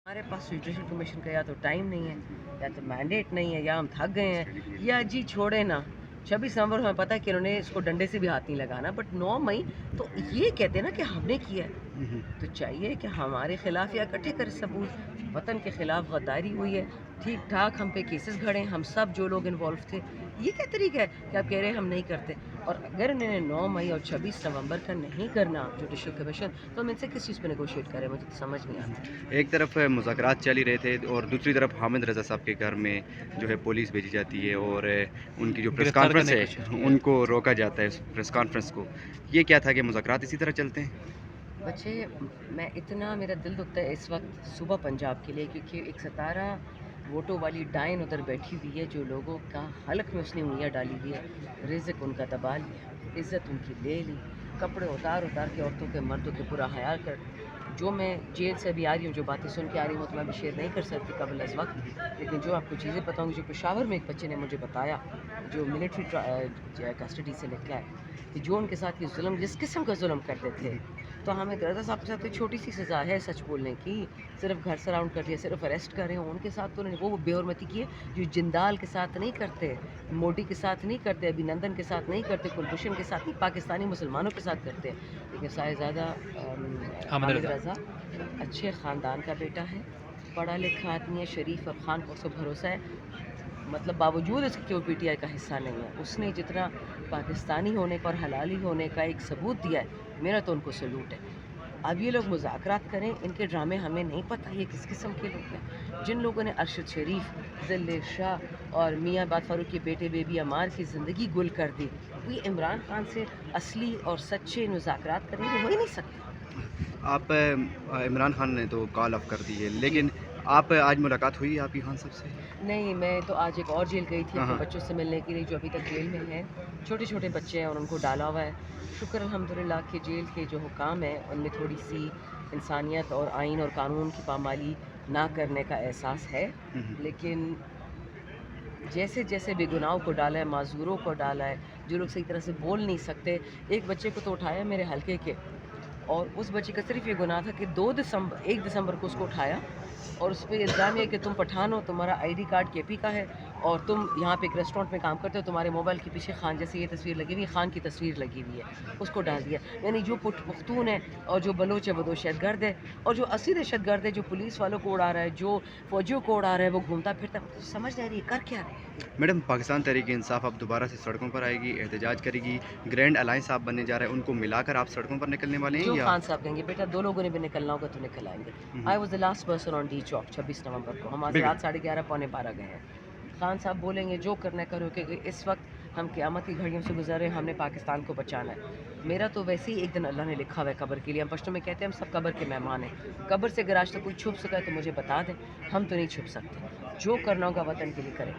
ہمارے پاس judicial commission کا یا تو ٹائم نہیں ہے, یا تو مینڈیٹ نہیں ہے, یا ہم تھک گئے ہیں, یا جی چھوڑے نا. 26 نومبر ہمیں پتہ ہے کہ انہوں نے اس کو ڈنڈے سے بھی ہاتھ نہیں لگانا, بٹ 9 مئی تو یہ کہتے ہیں نا کہ ہم نے کیا ہے. تو چاہیے کہ ہمارے خلاف یا اکٹھے کر ثبوت, وطن کے خلاف غداری ہوئی ہے, ٹھیک ٹھاک ہم پہ کیسز گھڑے ہیں, ہم سب جو لوگ انوالو تھے. یہ کیا طریقہ ہے کہ آپ کہہ رہے ہیں ہم نہیں کرتے؟ اور اگر انہوں نے 9 مئی اور 26 نومبر کا نہیں کرنا جوڈیشل کمیشن, تو ہم ان سے کس چیز پہ نیگوشیٹ کریں؟ مجھے تو سمجھ نہیں آتا. ایک طرف مذاکرات چل ہی رہے تھے اور دوسری طرف حامد رضا صاحب کے گھر میں جو ہے پولیس بھیجی جاتی ہے اور ان کی جو پریس کانفرنس ہے ان کو روکا جاتا ہے, اس پریس کانفرنس کو. یہ کیا تھا کہ مذاکرات اسی طرح چلتے ہیں؟ بچے, میں اتنا میرا دل دکھتا ہے اس وقت صوبہ پنجاب کے لیے, کیونکہ ایک 17 ووٹوں والی ڈائن ادھر بیٹھی ہوئی ہے جو لوگوں کا حلق میں اس نے انگلیاں ڈالی ہوئی ہے. رزق ان کا دبا لیا, عزت ان کی لے لی, کپڑے اتار اتار کے عورتوں کے مردوں کے برا حیا کر. جو میں جیل سے بھی آ رہی ہوں, جو باتیں سن کے آ رہی ہوں, تو میں بھی شیئر نہیں کر سکتی قبل از وقت, لیکن جو آپ کو چیزیں بتاؤں گی, جو پشاور میں ایک بچے نے مجھے بتایا جو ملٹری کسٹڈی سے نکلا ہے, کہ جو ان کے ساتھ یہ ظلم, جس قسم کا ظلم کرتے تھے, تو حامد رضا صاحب کے ساتھ ایک چھوٹی سی سزا ہے سچ بولنے کی, صرف گھر سراؤنڈ کر لیا, صرف اریسٹ کر رہے ہیں. ان کے ساتھ تو انہوں نے وہ بے حرمتی کی ہے جو جندال کے ساتھ نہیں کرتے, موڈی کے ساتھ نہیں کرتے, ابھی نندن کے ساتھ نہیں کرتے, کلبھوشن کے ساتھ نہیں, پاکستانی مسلمانوں کے ساتھ کرتے. لیکن صاحبزادہ حامد رضا اچھے خاندان کا بیٹا ہے, پڑھا لکھا آدمی ہے, شریف, اور خان کو اس کو بھروسہ ہے, مطلب باوجود اس کے وہ پی ٹی آئی کا حصہ نہیں ہے, اس نے جتنا پاکستانی ہونے کا اور حلالی ہونے کا ایک ثبوت دیا ہے, میرا تو ان کو سلوٹ ہے. اب یہ لوگ مذاکرات کریں, ان کے ڈرامے ہمیں نہیں پتہ یہ کس قسم کے لوگ ہیں. جن لوگوں نے ارشد شریف, ذل شاہ اور میاں باد فاروق کے بیٹے بیبی عمار کی زندگی گل کر دی, وہ عمران خان سے اصلی اور سچے مذاکرات کریں گے؟ ہو ہی نہیں سکتا. آپ عمران خان نے تو کال آف کر دی ہے, لیکن آپ آج ملاقات ہوئی آپ کی خان صاحب سے؟ نہیں, میں تو آج ایک اور جیل گئی تھی اپنے بچوں سے ملنے کے لیے جو ابھی تک جیل میں ہیں. چھوٹے چھوٹے بچے ہیں اور ان کو ڈالا ہوا ہے. شکر الحمدللہ کہ جیل کے جو حکام ہیں ان میں تھوڑی سی انسانیت اور آئین اور قانون کی پامالی نہ کرنے کا احساس ہے, لیکن جیسے جیسے بے گناہوں کو ڈالا ہے, معذوروں کو ڈالا ہے, جو لوگ صحیح طرح سے بول نہیں سکتے. ایک بچے کو تو اٹھایا میرے حلقے کے, اور اس بچے کا صرف یہ گناہ تھا کہ 1 دسمبر کو اس کو اٹھایا اور اس پہ الزام یہ کہ تم پٹھان ہو, تمہارا آئی ڈی کارڈ کے پی کا ہے, اور تم یہاں پہ ایک ریسٹورینٹ میں کام کرتے ہو, تمہارے موبائل کے پیچھے خان جیسی یہ تصویر لگی ہوئی ہے, خان کی تصویر لگی ہوئی ہے, اس کو ڈال دیا. یعنی جو پختون ہے اور جو بلوچ ہے وہ دہشت گرد ہے, اور جو اصلی دہشت گرد ہے جو پولیس والوں کو اڑا رہا ہے, جو فوجیوں کو اڑا رہا ہے, وہ گھومتا پھرتا ہے. سمجھ نہیں آ رہی ہے کر کیا رہے ہیں. میڈم, پاکستان تحریک انصاف اب دوبارہ سے سڑکوں پر آئے گی, احتجاج کرے گی. گرینڈ الائنس آپ بننے جا رہے ہیں, ان کو ملا کر آپ سڑکوں پر نکلنے والے ہیں جو یا خان صاحب کہیں گے بیٹا 2 لوگوں نے بھی نکلنا ہوگا تو نکل آئیں گے. I was the last person on D چوک 26 نومبر کو. ہم آج رات 11:30 پونے 12 گئے ہیں. خان صاحب بولیں گے جو کرنا ہے کرو, کہ اس وقت ہم قیامت کی گھڑیوں سے گزر رہے ہیں, ہم نے پاکستان کو بچانا ہے. میرا تو ویسے ہی ایک دن اللہ نے لکھا ہوا ہے قبر کے لیے. ہم پشتوں میں کہتے ہیں ہم سب قبر کے مہمان ہیں. قبر سے اگر آج تک کوئی چھپ سکا ہے تو مجھے بتا دیں, ہم تو نہیں چھپ سکتے. جو کرنا ہوگا وطن کے لیے کریں.